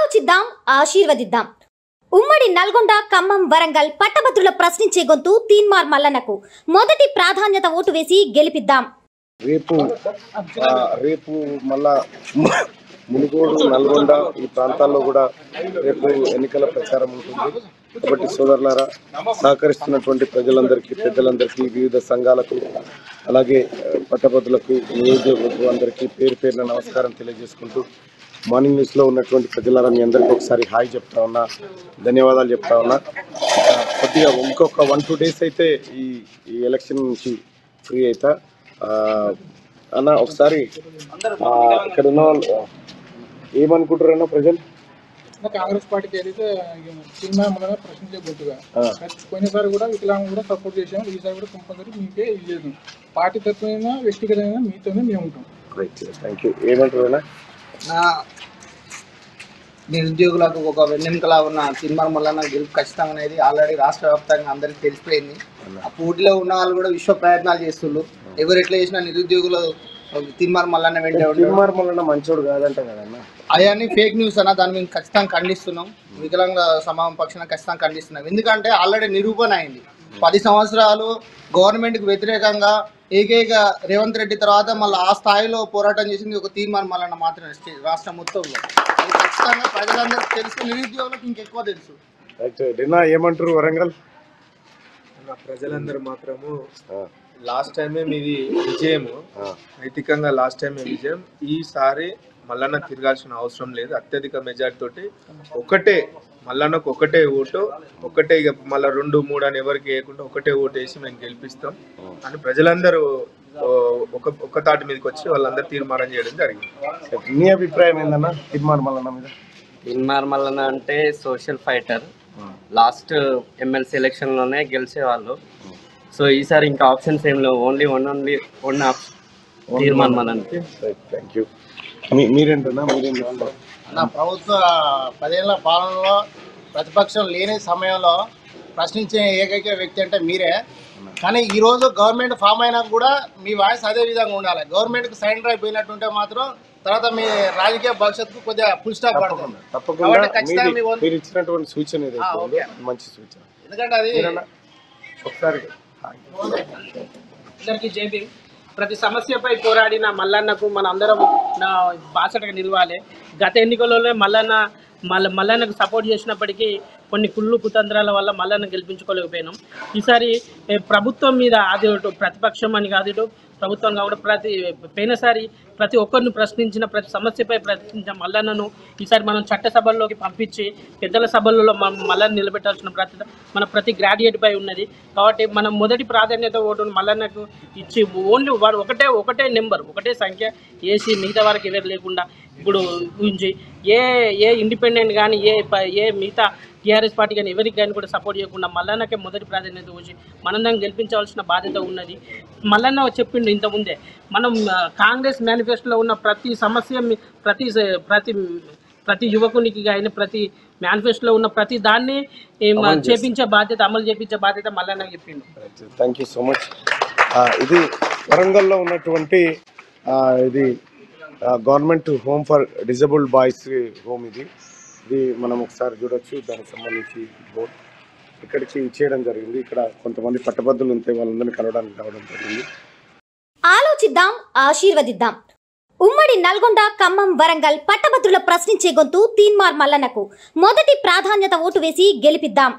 ఆలోచిద్దాం, ఆశీర్వదిద్దాం. ఉమ్మడి నల్గొండ, ఖమ్మం, వరంగల్ పట్టభద్రుల ప్రశ్నించే గొంతు తీన్మార్ మల్లన్నకు మొదటి ప్రాధాన్యత ఓటు వేసి గెలిపిద్దాం. రేపు మళ్ళా మునుగోడు, నల్గొండ ఈ ప్రాంతాల్లో కూడా రేపు ఎన్నికల ప్రచారం ఉంటుంది. కాబట్టి సోదరులారా, సహకరిస్తున్నటువంటి ప్రజలందరికీ, పెద్దలందరికీ, వివిధ సంఘాలకు, అలాగే పట్టభద్రులకు, నియోజకవర్గం అందరికీ పేరు పేరున నమస్కారం తెలియజేసుకుంటూ, మార్నింగ్ న్యూస్లో ఉన్నటువంటి ప్రజలారా మీ అందరికీ ఒకసారి హాయ్ చెప్తా ఉన్నా, ధన్యవాదాలు చెప్తా ఉన్నా. కొద్దిగా ఇంకొక 1-2 days అయితే ఈ ఎలక్షన్ నుంచి ఫ్రీ అవుతా అన్న. ఒకసారి ఇక్కడ ఉన్న వాళ్ళు ఏమనుకుంటారన్నా ప్రజలు? కాంగ్రెస్ పార్టీకి ఏదైతే తీర్మానం ప్రశ్నించే గుర్తుగా పోయినసారి కూడా వికలాంగం కూడా సపోర్ట్ చేసాము, ఈసారి కూడా కంపల్సరీ మీకే ఇది లేదు. పార్టీ తత్వమైనా వ్యక్తిగతమైన మీతోనే మేము ఉంటాం. Thank you. ఏమంటారు? నిరుద్యోగులకు ఒక వెన్నెముకలా ఉన్న తీన్మార్ మల్లన్న గెలుపు ఖచ్చితంగా అనేది ఆల్రెడీ రాష్ట్ర వ్యాప్తంగా అందరికీ తెలిసిపోయింది. ఆ పోటీలో ఉన్న వాళ్ళు కూడా విశ్వ ప్రయత్నాలు చేస్తున్నారు. ఎవరు ఎట్లా చేసినా నిరుద్యోగులు తీన్మార్ మల్లన్న వెంట తీన్మార్ మల్లన్న మంచోడు కాదంట కదన్న. అవన్నీ ఫేక్ న్యూస్ అన్న. దాన్ని మేము ఖచ్చితంగా ఖండిస్తున్నాం. వికలాంగ సమాజం పక్షాన ఖచ్చితంగా ఖండిస్తున్నాం. ఎందుకంటే ఆల్రెడీ నిరూపణ అయింది. 10 సంవత్సరాలు గవర్నమెంట్కి వ్యతిరేకంగా ఏకైక రేవంత్ రెడ్డి తర్వాత మళ్ళీ ఆ స్థాయిలో పోరాటం చేసింది ఒక తీర్మానం మల్లన్న మాత్రమే రాష్ట్రం మొత్తంలో. ఖచ్చితంగా ప్రజలందరికీ తెలుసు, నిరుద్యోగులకు ఇంకెక్కువ తెలుసు. ఏమంటారు వరంగల్ ప్రజలందరూ మాత్రము లాస్ట్ టైమే మీది విజయము, నైతికంగా లాస్ట్ టైమే విజయం. ఈసారి మల్లన్న తిరగాల్సిన అవసరం లేదు. అత్యధిక మెజార్టీ తోటి ఒకటే మల్లన్నకు ఒకటే ఓటు, ఒకటే ఇక మళ్ళీ 2-3 అని ఎవరికి వేయకుండా ఒకటే ఓటు వేసి మేము గెలిపిస్తాం అని ప్రజలందరూ ఒక తాటి మీదకి వచ్చి వాళ్ళందరూ తీర్మానం చేయడం జరిగింది. నీ అభిప్రాయం ఏందన్నా తీన్మార్ మల్లన్న మీద? తీన్మార్ మల్లన్న అంటే social fighter. Last MLC election లోనే గెలిచేవాళ్ళు. సో ఈసారి ఇంకా ఆప్షన్స్ ఏం లేవు. Only one Teenmar Mallanna. Thank you. మీరేంటన్నా? నా ప్రభుత్వ 10 ఏళ్ల పాలనలో ప్రతిపక్షం లేని సమయంలో ప్రశ్నించే ఏకైక వ్యక్తి అంటే మీరే. కానీ ఈరోజు గవర్నమెంట్ ఫామ్ అయినా కూడా మీ వాయిస్ అదే విధంగా ఉండాలి. గవర్నమెంట్కి సరెండర్ అయిపోయినట్టుంటే మాత్రం తర్వాత మీ రాజకీయ భవిష్యత్తుకు కొద్దిగా ఫుల్ స్టాప్ పడుతుంది. తప్పకుండా మీరు ఇచ్చినటువంటి సూచన మంచి సూచన. ఎందుకంటే అది ఒకసారి అందరికీ జేబీ. ప్రతి సమస్యపై పోరాడిన మల్లన్నకు మన అందరం బాసటగా నిలవాలి. గత ఎన్నికలలో మల్లన్నకు సపోర్ట్ చేసినప్పటికీ కొన్ని కుళ్ళు కుతంత్రాల వల్ల మల్లన్న గెలిపించుకోలేకపోయినాం. ఈసారి ప్రభుత్వం మీద అది ప్రతిపక్షం అని కాదు, ప్రభుత్వం కాబట్టి పోయినసారి ప్రతి ఒక్కరిని ప్రశ్నించిన, ప్రతి సమస్యపై ప్రశ్నించిన మల్లన్నను ఈసారి మనం చట్టసభల్లోకి పంపించి పెద్దల సభల్లో మల్లన్న నిలబెట్టాల్సిన బాధ్యత మన ప్రతి గ్రాడ్యుయేట్ పై ఉన్నది. కాబట్టి మనం మొదటి ప్రాధాన్యత ఓటును మల్లన్నకు ఇచ్చి ఓన్లీ వాడు ఒకటే నెంబర్, ఒకటే సంఖ్య వేసి మిగతా వారికి ఎవరు లేకుండా ఇప్పుడు ఊహించి ఏ ఇండిపెండెంట్ కానీ ఏ మిగతా టీఆర్ఎస్ పార్టీ కానీ ఎవరికి కానీ కూడా సపోర్ట్ చేయకుండా మల్లన్నకే మొదటి ప్రాధాన్యత వచ్చి మనందరం గెలిపించాల్సిన బాధ్యత ఉన్నది. మల్లన్న చెప్పిండు ఇంతకుముందే, మనం కాంగ్రెస్ మేనిఫెస్టోలో ఉన్న ప్రతి సమస్య ప్రతి యువకునికి కానీ ప్రతి మేనిఫెస్టోలో ఉన్న ప్రతి దాన్ని చేపించే బాధ్యత, అమలు చేపించే బాధ్యత మల్లన్న చెప్పిండు. Thank you so much. ఇది వరంగల్లో ఉన్నటువంటి ఇది government home for disabled boys home. ఇది మనం ఒకసారి చూడొచ్చు. దానికి సంబంధించి బోర్డు ఇక్కడికి ఇచ్చేయడం జరిగింది. ఇక్కడ కొంతమంది పట్టభద్రులు ఉంటే వాళ్ళందరినీ కలవడానికి రావడం జరిగింది. ఆలోచిద్దాం, ఆశీర్వదిద్దాం. ఉమ్మడి నల్గొండ, ఖమ్మం, వరంగల్ పట్టభద్రుల ప్రశ్నించే గొంతు తీన్మార్ మల్లన్నకు మొదటి ప్రాధాన్యత ఓటు వేసి గెలిపిద్దాం.